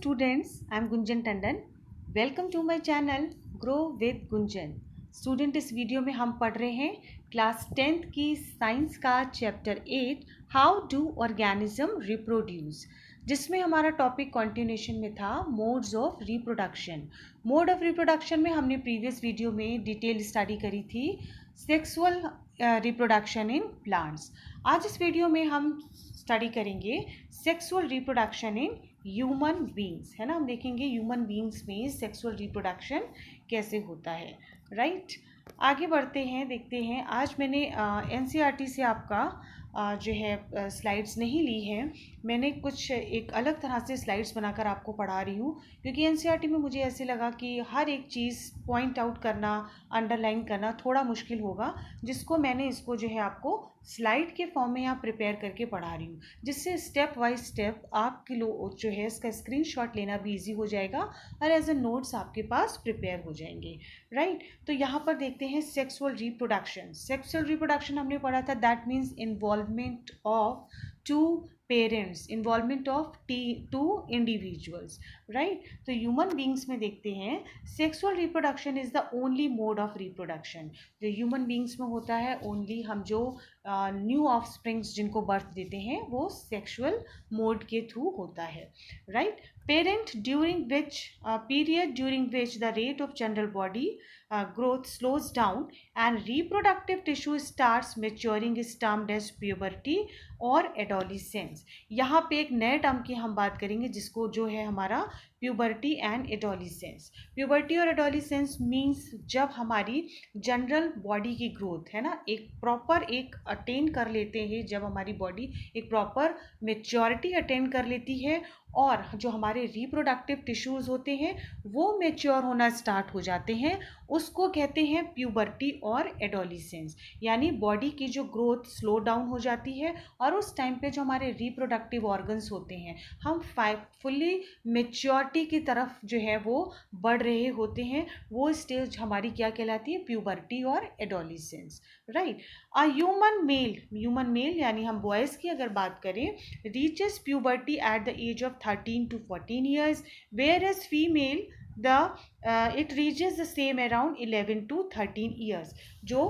students, I am Gunjan Tandon. Welcome to my channel Grow with Gunjan. Student इस video में हम पढ़ रहे हैं क्लास 10th की साइंस का chapter 8 how do organism reproduce, जिसमें हमारा टॉपिक कंटिन्यूएशन में था modes of reproduction. Mode of reproduction में हमने प्रीवियस वीडियो में डिटेल स्टडी करी थी सेक्सुअल रिप्रोडक्शन इन प्लांट्स। आज इस वीडियो में हम स्टडी करेंगे sexual reproduction in human beings, है ना। हम देखेंगे ह्यूमन बींग्स में सेक्सुअल रिप्रोडक्शन कैसे होता है, राइट। आगे बढ़ते हैं, देखते हैं। आज मैंने एनसीईआरटी से आपका जो है स्लाइड्स नहीं ली है। मैंने कुछ एक अलग तरह से स्लाइड्स बनाकर आपको पढ़ा रही हूँ, क्योंकि एनसीईआरटी में मुझे ऐसे लगा कि हर एक चीज़ पॉइंट आउट करना, अंडरलाइन करना थोड़ा मुश्किल होगा, जिसको मैंने इसको जो है आपको स्लाइड के फॉर्म में यहाँ प्रिपेयर करके पढ़ा रही हूँ, जिससे स्टेप बाय स्टेप आपके लोग जो है इसका स्क्रीनशॉट लेना भी ईजी हो जाएगा और एज ए नोट्स आपके पास प्रिपेयर हो जाएंगे, राइट। तो यहाँ पर देखते हैं सेक्सुअल रिप्रोडक्शन। सेक्सुअल रिप्रोडक्शन हमने पढ़ा था, that means involvement of two parents, involvement of two individuals, right. तो ह्यूमन बींग्स में देखते हैं sexual reproduction is the only mode of reproduction. जो ह्यूमन बींग्स में होता है, ओनली हम जो न्यू ऑफस्प्रिंग्स जिनको बर्थ देते हैं वो सेक्सुअल मोड के थ्रू होता है, right. Parent during which period during which the rate of general body growth slows down and reproductive tissue starts maturing is termed as puberty और adolescence। यहाँ पे एक नए टर्म की हम बात करेंगे जिसको जो है हमारा प्यूबर्टी एंड एडोलिसेंस। प्यूबर्टी और एडोलिसेंस मीन्स जब हमारी जनरल बॉडी की ग्रोथ है ना, एक प्रॉपर एक अटेन कर लेते हैं, जब हमारी बॉडी एक प्रॉपर मेच्योरिटी अटेन कर लेती है और जो हमारे रिप्रोडक्टिव टिश्यूज़ होते हैं वो मेच्योर होना स्टार्ट हो जाते हैं, उसको कहते हैं प्यूबर्टी और एडोलिसेंस। यानी बॉडी की जो ग्रोथ स्लो डाउन हो जाती है और उस टाइम पे जो हमारे रिप्रोडक्टिव ऑर्गन्स होते हैं, हम फुल्ली मेच्योरिटी की तरफ जो है वो बढ़ रहे होते हैं, वो स्टेज हमारी क्या कहलाती है, प्यूबर्टी और एडोलिसेंस, राइट। ह्यूमन मेल यानी हम बॉयज़ की अगर बात करें, reaches puberty at the age of 13 to 14 years, whereas female it reaches the same around 11 to 13 years। जो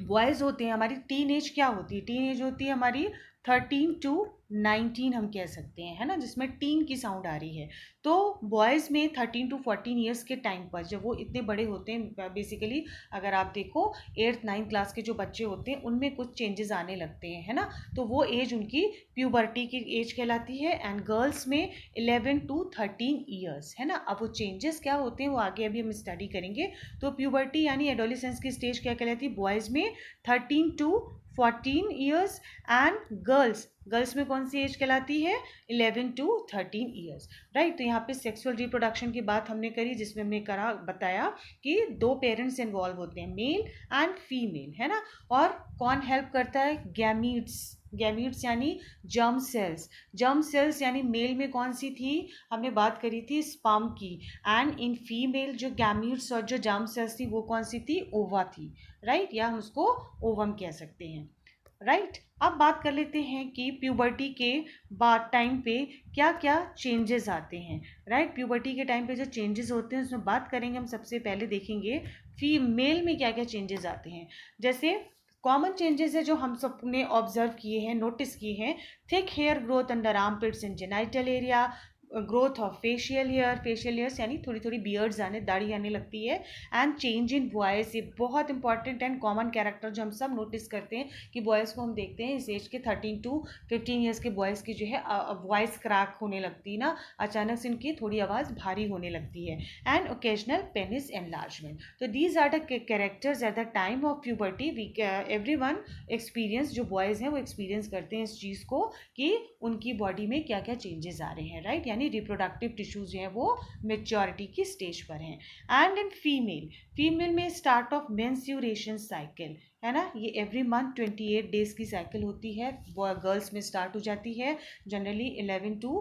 बॉयज़ होते हैं, हमारी टीन एज क्या होती है, टीन एज होती है हमारी 13 to 19 हम कह सकते हैं, है ना, जिसमें टीन की साउंड आ रही है। तो बॉयज़ में 13 to 14 ईयर्स के टाइम पर जब वो इतने बड़े होते हैं, बेसिकली अगर आप देखो 8th 9th क्लास के जो बच्चे होते हैं उनमें कुछ चेंजेस आने लगते हैं, है ना, तो वो एज उनकी प्यूबर्टी की एज कहलाती है। एंड गर्ल्स में 11 to 13 ईयर्स, है ना। अब वो चेंजेस क्या होते हैं वो आगे अभी हम स्टडी करेंगे। तो प्यूबर्टी यानी एडोलिसेंस की स्टेज क्या कहलाती है, बॉयज़ में 13 to 14 ईयर्स एंड गर्ल्स में कौन सी एज कहलाती है, 11 to 13 ईयर्स, राइट। तो यहाँ पे सेक्सुअल रिप्रोडक्शन की बात हमने करी, जिसमें हमने बताया कि दो पेरेंट्स इन्वॉल्व होते हैं, मेल एंड फीमेल, है ना। और कौन हेल्प करता है, गैमीट्स यानी जर्म सेल्स यानी मेल में कौन सी थी, हमने बात करी थी स्पर्म की, एंड इन फीमेल जो गैमीट्स और जो जर्म सेल्स थी वो कौन सी थी, ओवा थी, राइट, या हम उसको ओवम कह सकते हैं, राइट। अब बात कर लेते हैं कि प्यूबर्टी के बाद टाइम पे क्या क्या चेंजेस आते हैं, राइट। प्यूबर्टी के टाइम पे जो चेंजेस होते हैं उसमें बात करेंगे हम। सबसे पहले देखेंगे फीमेल में क्या क्या चेंजेस आते हैं। जैसे कॉमन चेंजेस है जो हम सब ने ऑब्जर्व किए हैं, नोटिस किए हैं, thick hair growth under armpits and genital area, growth of facial hairs यानी थोड़ी थोड़ी बियर्ड्स आने, दाढ़ी आने लगती है, एंड चेंज इन वॉइस। ये बहुत इंपॉर्टेंट एंड कॉमन कैरेक्टर जो हम सब नोटिस करते हैं कि बॉयज़ को हम देखते हैं इस एज के 13 to 15 ईयर्स के बॉयज़ की जो है वॉइस क्रैक होने लगती है ना, अचानक से उनकी थोड़ी आवाज़ भारी होने लगती है, एंड ओकेजनल पेनिस एनलार्जमेंट। तो these are the characters at the time of puberty. Everyone experience, जो बॉयज़ हैं वो एक्सपीरियंस करते हैं इस चीज़ को कि उनकी बॉडी में क्या क्या चेंजेस आ रहे हैं, राइट। यानी रिप्रोडक्टिव टिश्यूज जो है वो मेच्योरिटी की स्टेज पर हैं। एंड इन फीमेल में स्टार्ट ऑफ मेंस्ट्रुएशन साइकिल, है ना, ये एवरी मंथ 28 डेज की साइकिल होती है, गर्ल्स में स्टार्ट हो जाती है, जनरली 11 to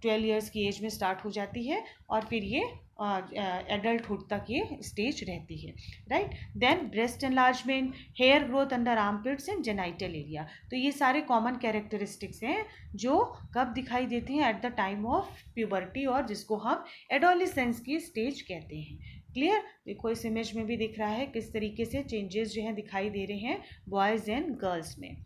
12 ईयर्स की एज में स्टार्ट हो जाती है और फिर ये एडल्टहुड तक ये स्टेज रहती है, right. Then breast enlargement, hair growth under armpits and genital area. तो ये सारे कॉमन कैरेक्टरिस्टिक्स हैं जो कब दिखाई देते हैं, eight the time of puberty, और जिसको हम एडोलिसेंस की स्टेज कहते हैं। क्लियर? देखो इस इमेज में भी दिख रहा है किस तरीके से चेंजेस जो हैं दिखाई दे रहे हैं बॉयज़ एंड गर्ल्स में।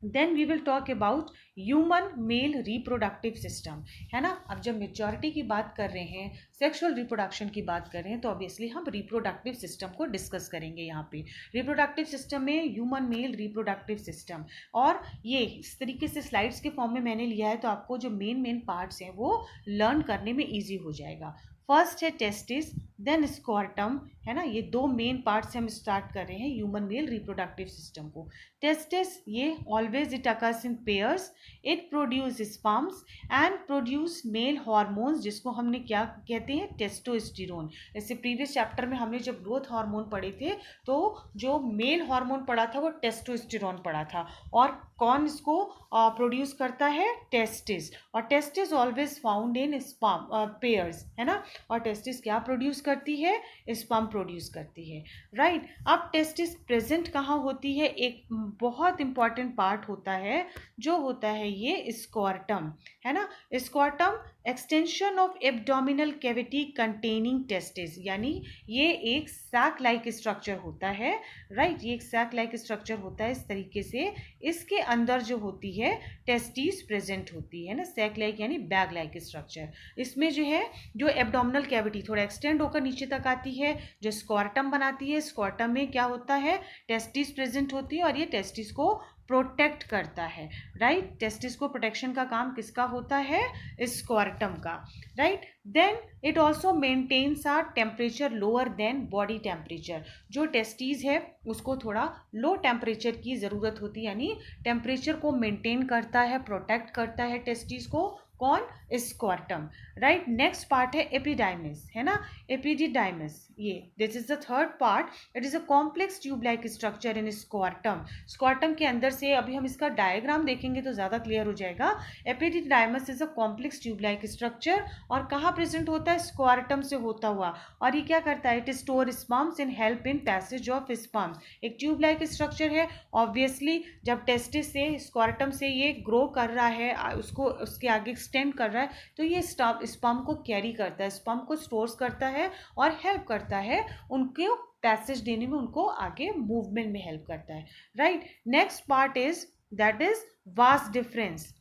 Then we will talk about human male reproductive system, है ना। अब जब मेच्योरिटी की बात कर रहे हैं, सेक्सुअल रिप्रोडक्शन की बात कर रहे हैं, तो ऑब्वियसली हम रिप्रोडक्टिव सिस्टम को डिस्कस करेंगे यहाँ पे। रिप्रोडक्टिव सिस्टम में ह्यूमन मेल रिप्रोडक्टिव सिस्टम, और ये इस तरीके से स्लाइड्स के फॉर्म में मैंने लिया है, तो आपको जो मेन पार्ट्स हैं वो लर्न करने में ईजी हो जाएगा। फर्स्ट है टेस्टिस, देन स्कॉर्टम, है ना। ये दो मेन पार्ट से हम स्टार्ट कर रहे हैं ह्यूमन मेल रिप्रोडक्टिव सिस्टम को। टेस्टिस, ये always it occurs in pairs, it produce sperms and produce male hormones, जिसको हमने क्या कहते हैं, टेस्टोस्टेरोन। जैसे प्रीवियस चैप्टर में हमने जब ग्रोथ हार्मोन पढ़े थे, तो जो मेल हार्मोन पढ़ा था वो टेस्टोस्टेरोन पढ़ा था, और कौन इसको प्रोड्यूस करता है, टेस्टिस। और testis always found in sperm pairs, है ना। और टेस्टिस क्या प्रोड्यूस करती है, स्पर्म प्रोड्यूस करती है, राइट। अब टेस्टिस प्रेजेंट कहाँ होती है, एक बहुत इंपॉर्टेंट पार्ट होता है जो होता है ये स्कॉर्टम, है ना। Scrotum extension of abdominal cavity containing testis, यानी ये एक सैक लाइक स्ट्रक्चर होता है, राइट। ये एक सैक लाइक स्ट्रक्चर होता है इस तरीके से, इसके अंदर जो होती है टेस्टिस प्रेजेंट होती है ना, सैक लाइक यानी बैग लाइक स्ट्रक्चर। इसमें जो है जो एब्डोमिनल कैविटी थोड़ा एक्सटेंड होकर नीचे तक आती है, जो स्कॉर्टम बनाती है, स्कॉर्टम में क्या होता है, टेस्टिस प्रेजेंट होती है, और ये टेस्टिस को प्रोटेक्ट करता है, राइट। टेस्टिस को प्रोटेक्शन का काम किसका होता है, स्कॉर्टम का, right. Then it also maintains a temperature lower than body temperature. जो टेस्टिस है उसको थोड़ा लो टेम्परेचर की ज़रूरत होती है, यानी टेम्परेचर को मेंटेन करता है, प्रोटेक्ट करता है टेस्टिस को, कौन, स्कॉर्टम, राइट। नेक्स्ट पार्ट है एपिडाइमिस, है ना, एपिडिडाइमिस। ये this is the third part, it is a complex tube like structure in scrotum. Scrotum के अंदर से अभी हम इसका डायग्राम देखेंगे तो ज़्यादा क्लियर हो जाएगा। Epididymis is a complex tube like structure, और कहाँ प्रेजेंट होता है, स्कॉर्टम से होता हुआ, और ये क्या करता है, it store sperms in help in passage of sperms. एक ट्यूब लाइक स्ट्रक्चर है, ऑब्वियसली जब टेस्टिस से, स्कॉर्टम से ये ग्रो कर रहा है, उसको उसके आगे एक्सटेंड कर रहा है, तो ये स्पर्म को कैरी करता है, स्पर्म को स्टोर्स करता है, और हेल्प करता है उनको पैसेज देने में, उनको आगे मूवमेंट में हेल्प करता है, right. Next part is that is vas deferens.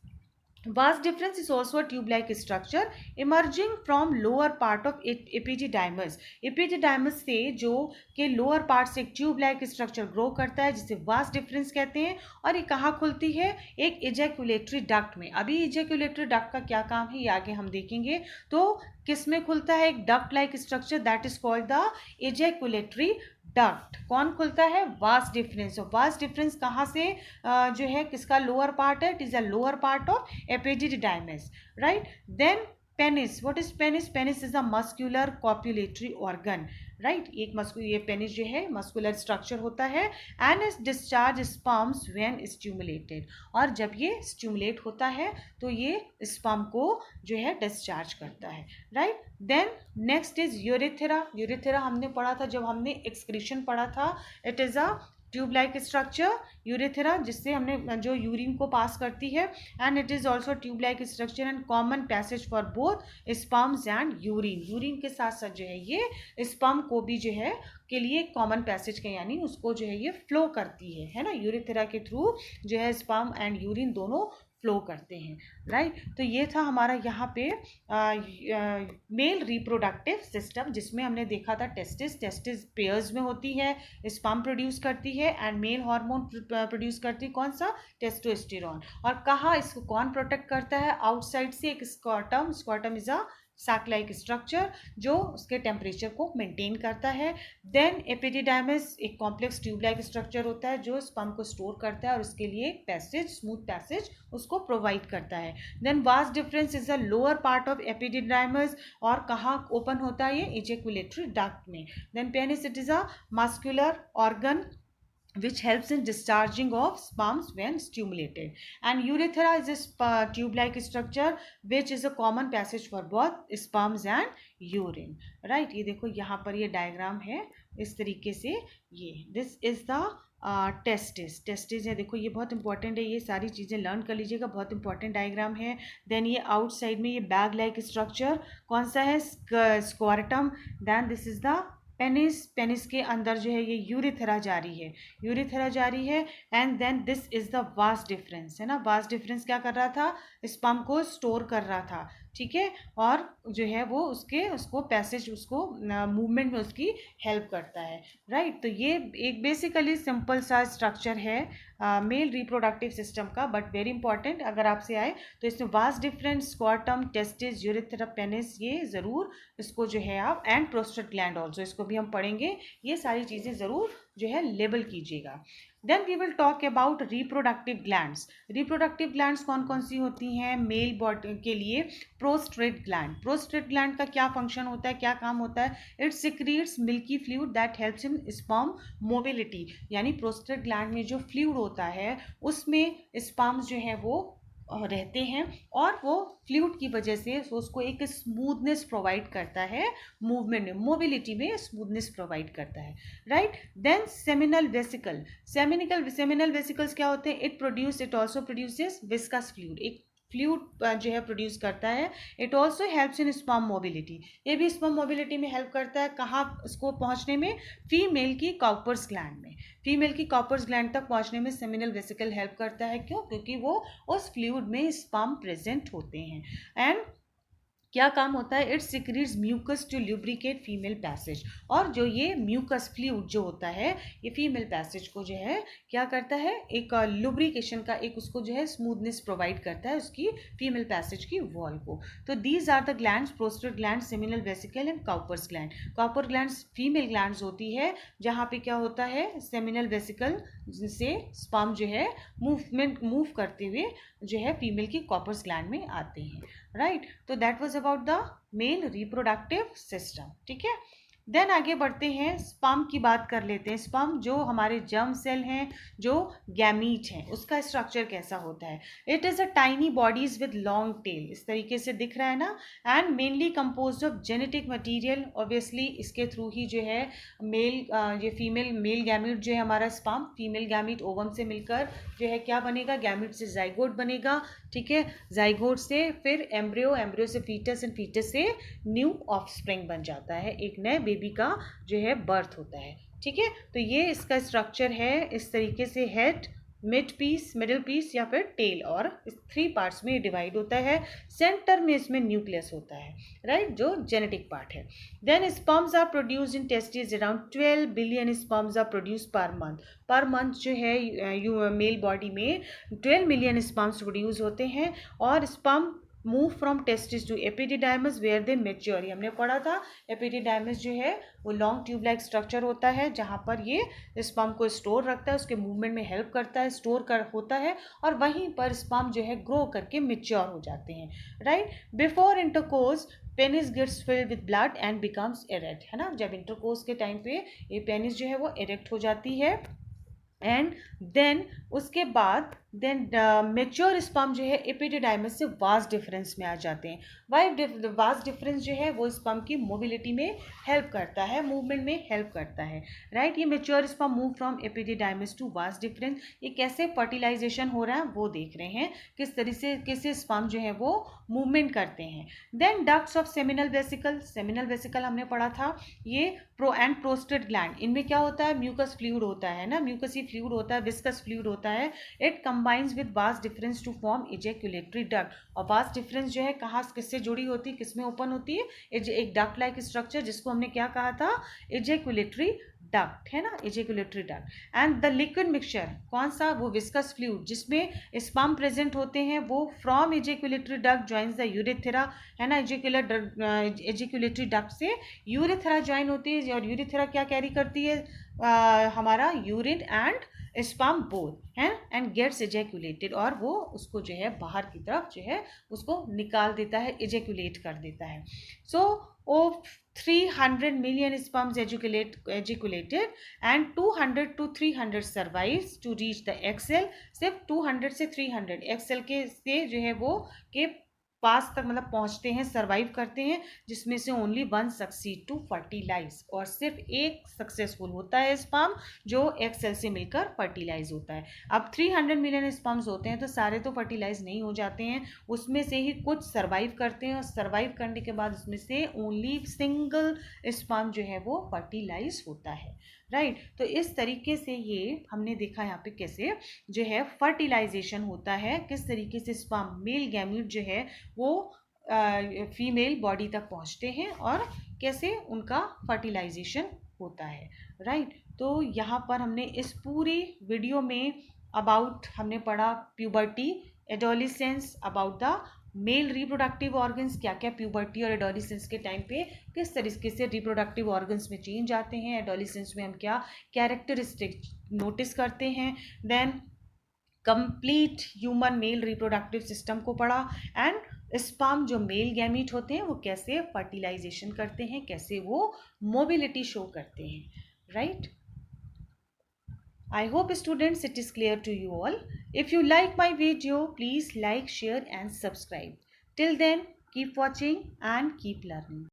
Vas deferens is also a tube-like structure emerging from lower part of epididymis. Epididymis से जो के लोअर पार्ट से एक ट्यूब-like स्ट्रक्चर ग्रो करता है, जिसे vas deferens कहते हैं, और ये कहाँ खुलती है, एक इजैकुलेटरी डक्ट में। अभी इजैकुलेटरी डक्ट का क्या काम है ये आगे हम देखेंगे। तो किस में खुलता है, एक duct like structure, that is called the ejaculatory duct. कौन खुलता है, वास डिफरेंस। और वास डिफरेंस कहाँ से जो है, किसका लोअर पार्ट है, it is a lower part of epididymis, right. Then penis, what is penis, penis is a muscular copulatory organ, right. ये पेनिस जो है मस्कुलर स्ट्रक्चर होता है, and is discharge sperms when stimulated, और जब ये stimulate होता है तो ये स्पर्म को जो है डिस्चार्ज करता है, right. Then next is urethra. Urethra हमने पढ़ा था जब हमने एक्सक्रीशन पढ़ा था, it is a tube like structure, urethra, जिससे हमने जो यूरिन को पास करती है, and it is also tube like structure and common passage for both sperms and urine. Urine के साथ साथ जो है ये स्पर्म को भी जो है के लिए कॉमन पैसेज के, यानी उसको जो है ये फ्लो करती है ना, यूरेथेरा के थ्रू जो है स्पर्म एंड यूरिन दोनों फ्लो करते हैं, राइट। तो ये था हमारा यहाँ पे मेल रिप्रोडक्टिव सिस्टम, जिसमें हमने देखा था टेस्टिस पेयर्स में होती है, स्पर्म प्रोड्यूस करती है, एंड मेल हार्मोन प्रोड्यूस करती है, कौन सा, टेस्टोस्टेरोन। और कहाँ इसको कौन प्रोटेक्ट करता है, आउटसाइड से एक scrotum. Scrotum is a sac like structure जो उसके टेम्परेचर को मेंटेन करता है। देन एपिडिडाइमिस एक कॉम्प्लेक्स ट्यूब लाइक स्ट्रक्चर होता है जो स्पर्म को स्टोर करता है, और उसके लिए एक पैसेज, स्मूथ पैसेज उसको प्रोवाइड करता है। Then vas deferens is the lower part of epididymis, और कहाँ ओपन होता है ये, इजैकुलेटरी डक्ट में। Then penis, it is a muscular organ which helps in discharging of sperms when stimulated. And urethra is a tube-like structure which is a common passage for both sperms and urine. Right? ये देखो यहाँ पर ये diagram है इस तरीके से. ये दिस इज द टेस्टिस है. देखो ये बहुत इंपॉर्टेंट है, ये सारी चीज़ें लर्न कर लीजिएगा, बहुत इंपॉर्टेंट डायग्राम है. देन ये आउटसाइड में ये बैग लाइक स्ट्रक्चर कौन सा है, scrotum. Then this is the penis के अंदर जो है ये यूरिथेरा जा रही है. And then this is the vas deferens है ना. वास डिफरेंस क्या कर रहा था, स्पर्म को स्टोर कर रहा था. ठीक है, और जो है वो उसको पैसेज, उसको मूवमेंट में उसकी हेल्प करता है. राइट, तो ये एक बेसिकली सिंपल सा स्ट्रक्चर है मेल रिप्रोडक्टिव सिस्टम का, बट वेरी इंपॉर्टेंट अगर आपसे आए तो इसमें vas deferens, scrotum, testis, urethra, penis, ये ज़रूर इसको जो है आप, एंड प्रोस्टेट ग्लैंड ऑल्सो, इसको भी हम पढ़ेंगे. ये सारी चीज़ें ज़रूर जो है लेबल कीजिएगा. Then we will talk about reproductive glands. Reproductive glands कौन कौन सी होती हैं मेल बॉडी के लिए. प्रोस्टेट ग्लैंड का क्या फंक्शन होता है, क्या काम होता है. It secretes milky fluid that helps in sperm mobility. यानी प्रोस्टेट ग्लैंड में जो फ्लूइड होता है उसमें स्पर्म्स जो है वो रहते हैं, और वो फ्लूइड की वजह से उसको एक स्मूथनेस प्रोवाइड करता है, मूवमेंट में, मोबिलिटी में स्मूथनेस प्रोवाइड करता है. राइट. देन सेमिनल वेसिकल्स क्या होते हैं. It also produces viscous fluid. एक फ्लूइड जो है प्रोड्यूस करता है. It also helps in sperm mobility. ये भी स्पर्म मोबिलिटी में हेल्प करता है. कहाँ इसको पहुँचने में, फीमेल की कॉपर्स ग्लैंड तक पहुँचने में सेमिनल वेसिकल हेल्प करता है. क्यों? क्योंकि वो उस फ्लूइड में स्पर्म प्रेजेंट होते हैं. एंड क्या काम होता है, it secretes mucus to lubricate female passage. और जो ये म्यूकस फ्लूइड जो होता है ये फीमेल पैसेज को जो है क्या करता है, एक लुब्रिकेशन का, एक उसको जो है स्मूथनेस प्रोवाइड करता है उसकी फीमेल पैसेज की वॉल को. तो these are the glands, prostate gland, seminal vesicle and Cowper's gland. Cowper glands female glands होती है जहाँ पे क्या होता है, सेमिनल वेसिकल से स्पर्म जो है मूव करते हुए जो है फीमेल की कॉपर्स ग्लैंड में आते हैं. राइट. तो that was about the mail reproductive system. ठीक है. देन आगे बढ़ते हैं, स्पर्म की बात कर लेते हैं. स्पर्म जो हमारे जर्म सेल हैं, जो गैमीट हैं, उसका स्ट्रक्चर कैसा होता है. It is a tiny bodies with long tail. इस तरीके से दिख रहा है ना. And mainly composed of genetic material. Obviously इसके थ्रू ही जो है ये फीमेल मेल गैमीट जो है हमारा स्पर्म, फीमेल गैमीट ओवम से मिलकर जो है क्या बनेगा, गैमीट से जाइगोट बनेगा. ठीक है. जाइगोट से फिर एम्ब्रियो से फीटस, एंड फीटस से न्यू ऑफस्प्रिंग बन जाता है, एक नए बेबी का जो है बर्थ होता है. ठीक है. तो ये इसका स्ट्रक्चर है इस तरीके से, हेड, मिडिल पीस या फिर टेल, और इस 3 पार्ट्स में डिवाइड होता है. सेंटर में इसमें न्यूक्लियस होता है. राइट, जो जेनेटिक पार्ट है. Then sperms are produced in testis. Around 12 billion sperms are produce per month जो है मेल बॉडी में 12 मिलियन स्पर्म्स प्रोड्यूस होते हैं. और sperm move from testis to epididymis where they mature. ये हमने पढ़ा था. एपिडिडाइमस जो है वो लॉन्ग ट्यूब लाइक स्ट्रक्चर होता है जहाँ पर ये स्पर्म को स्टोर रखता है, उसके मूवमेंट में हेल्प करता है, होता है, और वहीं पर स्पर्म जो है ग्रो करके मेच्योर हो जाते हैं. Right. Before intercourse penis gets filled with blood and becomes erect. है ना. जब इंटरकोर्स के टाइम पे ये पेनिस जो है वो एरेक्ट हो जाती है. एंड देन उसके बाद मेच्योर स्पर्म जो है एपिडिडाइमस से वास डिफरेंस में आ जाते हैं. वास डिफरेंस जो है वो स्पर्म की मोबिलिटी में हेल्प करता है, मूवमेंट में हेल्प करता है. राइट. ये mature sperm move from epididymis to vas deferens. ये कैसे फर्टिलाइजेशन हो रहा है वो देख रहे हैं, किस तरीके से स्पर्म जो है वो मूवमेंट करते हैं. Then ducts of seminal vesicle हमने पढ़ा था. ये प्रोस्टेट ग्लैंड, इनमें क्या होता है, म्यूकस फ्लूइड होता है ना, म्यूकसी फ्लूइड होता है, विस्कस फ्लूइड होता है. It combines with vas deferens to form ejaculatory duct. और वास डिफरेंस जो है कहाँ किससे जुड़ी होती है, किसमें ओपन होती है, एक डक्ट लाइक स्ट्रक्चर जिसको हमने क्या कहा था, इजैक्यूलेटरी डक्ट, है ना, ejaculatory duct. And the liquid mixture कौन सा, वो विस्कस फ्लूइड जिसमें स्पर्म प्रेजेंट होते हैं, वो from ejaculatory duct joins the urethra. है ना. इजैक्यूलेटरी डक्ट से यूरिथेरा ज्वाइन होती है, और यूरिथेरा क्या कैरी करती है, हमारा यूरिन एंड स्पर्म बोथ है एंड गेट्स इजेकुलेटेड, और वो उसको जो है बाहर की तरफ जो है उसको निकाल देता है, इजेकुलेट कर देता है. सो ओ 300 million sperms ejaculated and 200 to 300 survives to reach the egg cell. सिर्फ 200 से 300 egg cell के से जो है वो के पास तक मतलब पहुंचते हैं, सरवाइव करते हैं, जिसमें से only one succeed to fertilise, और सिर्फ एक सक्सेसफुल होता है स्पर्म जो एग सेल से मिलकर फर्टिलाइज होता है. अब 300 मिलियन स्पर्म्स होते हैं तो सारे तो फर्टिलाइज नहीं हो जाते हैं, उसमें से ही कुछ सरवाइव करते हैं, और सरवाइव करने के बाद उसमें से ओनली सिंगल स्पर्म जो है वो फर्टिलाइज होता है. राइट. तो इस तरीके से ये हमने देखा यहाँ पे कैसे जो है फर्टिलाइजेशन होता है, किस तरीके से स्पर्म मेल गैमीट जो है वो फीमेल बॉडी तक पहुँचते हैं और कैसे उनका फर्टिलाइजेशन होता है. राइट. तो यहाँ पर हमने इस पूरी वीडियो में अबाउट हमने पढ़ा puberty, adolescence, about the male reproductive organs, क्या क्या प्यूबर्टी और एडोलिसेंस के टाइम पे किस तरीके से रिप्रोडक्टिव ऑर्गन्स में चेंज आते हैं, एडोलिसेंस में हम क्या कैरेक्टरिस्टिक नोटिस करते हैं. Then complete human male reproductive system को पढ़ा, एंड स्पर्म जो मेल गैमीट होते हैं वो कैसे फर्टिलाइजेशन करते हैं, कैसे वो मोबिलिटी शो करते हैं. Right. I hope students it is clear to you all. If you like my video, please like, share and subscribe. Till then, keep watching and keep learning.